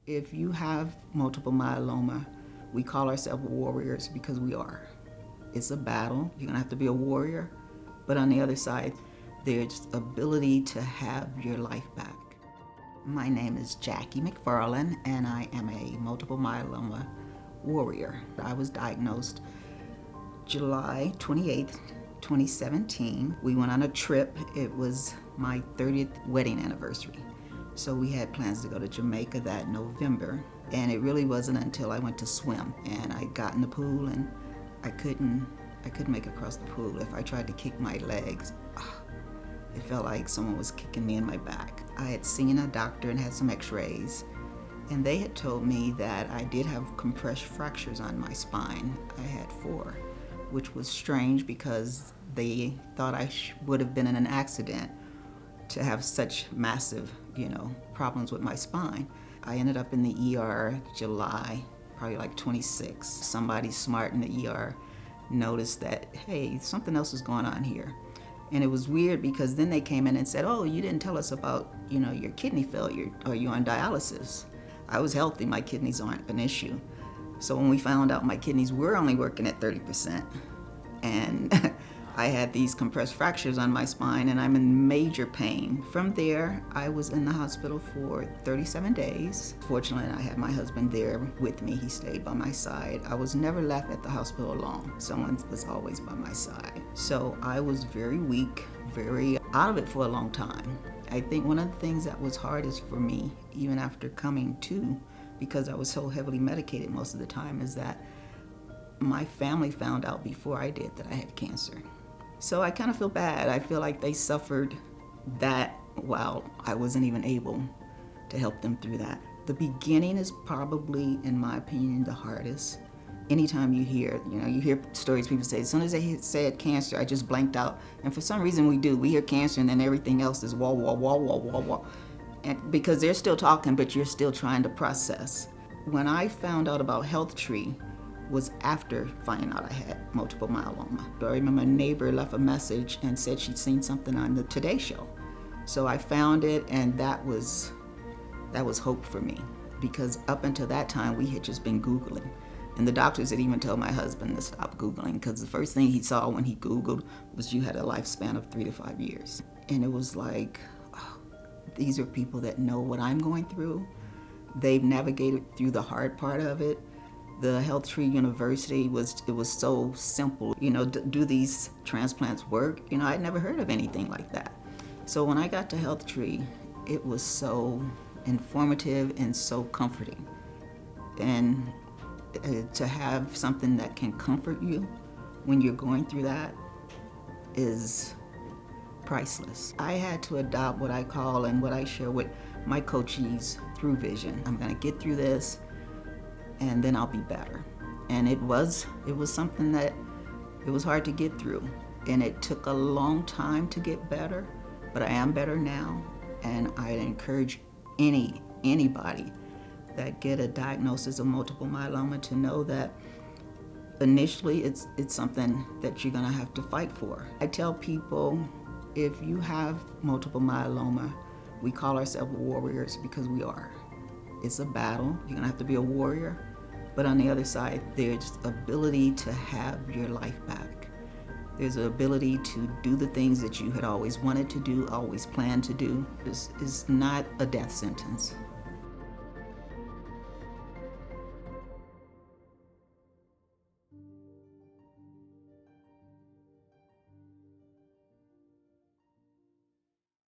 If you have multiple myeloma, we call ourselves warriors because we are. It's a battle. You're gonna have to be a warrior, but on the other side, there's ability to have your life back. My name is Jackie McFarlin, and I am a multiple myeloma warrior. I was diagnosed July 28th, 2017. We went on a trip. It was my 30th wedding anniversary. So we had plans to go to Jamaica that November, and it really wasn't until I went to swim and I got in the pool and I couldn't make it across the pool. If I tried to kick my legs, it felt like someone was kicking me in my back. I had seen a doctor and had some x-rays, and they had told me that I did have compressed fractures on my spine. I had 4, which was strange because they thought I would have been in an accident to have such massive, problems with my spine. I ended up in the ER July, probably like 26. Somebody smart in the ER noticed that, hey, something else is going on here. And it was weird because then they came in and said, oh, you didn't tell us about, your kidney failure. Are you on dialysis? I was healthy, my kidneys aren't an issue. So when we found out my kidneys were only working at 30%, and I had these compressed fractures on my spine and I'm in major pain. From there, I was in the hospital for 37 days. Fortunately, I had my husband there with me. He stayed by my side. I was never left at the hospital alone. Someone was always by my side. So I was very weak, very out of it for a long time. I think one of the things that was hardest for me, even after coming to, because I was so heavily medicated most of the time, is that my family found out before I did that I had cancer. So I kind of feel bad. I feel like they suffered that while I wasn't even able to help them through that. The beginning is probably, in my opinion, the hardest. Anytime you hear stories, people say, as soon as they said cancer, I just blanked out. And for some reason we do. We hear cancer and then everything else is wah, wah, wah, wah, wah, wah. And because they're still talking, but you're still trying to process. When I found out about HealthTree, was after finding out I had multiple myeloma. I remember a neighbor left a message and said she'd seen something on the Today Show. So I found it, and that was hope for me, because up until that time we had just been Googling. And the doctors had even told my husband to stop Googling, because the first thing he saw when he Googled was you had a lifespan of 3 to 5 years. And it was like, oh, these are people that know what I'm going through. They've navigated through the hard part of it. The HealthTree University was so simple. Do these transplants work? I'd never heard of anything like that. So when I got to HealthTree, it was so informative and so comforting. And to have something that can comfort you when you're going through that is priceless. I had to adopt what I call and what I share with my coachees through vision. I'm gonna get through this, and then I'll be better. And it was something that it was hard to get through, and it took a long time to get better, but I am better now. And I encourage anybody that get a diagnosis of multiple myeloma to know that initially it's something that you're gonna have to fight for. I tell people, if you have multiple myeloma, we call ourselves warriors because we are. It's a battle. You're gonna have to be a warrior. But on the other side, there's ability to have your life back. There's an ability to do the things that you had always wanted to do, always planned to do. It's not a death sentence.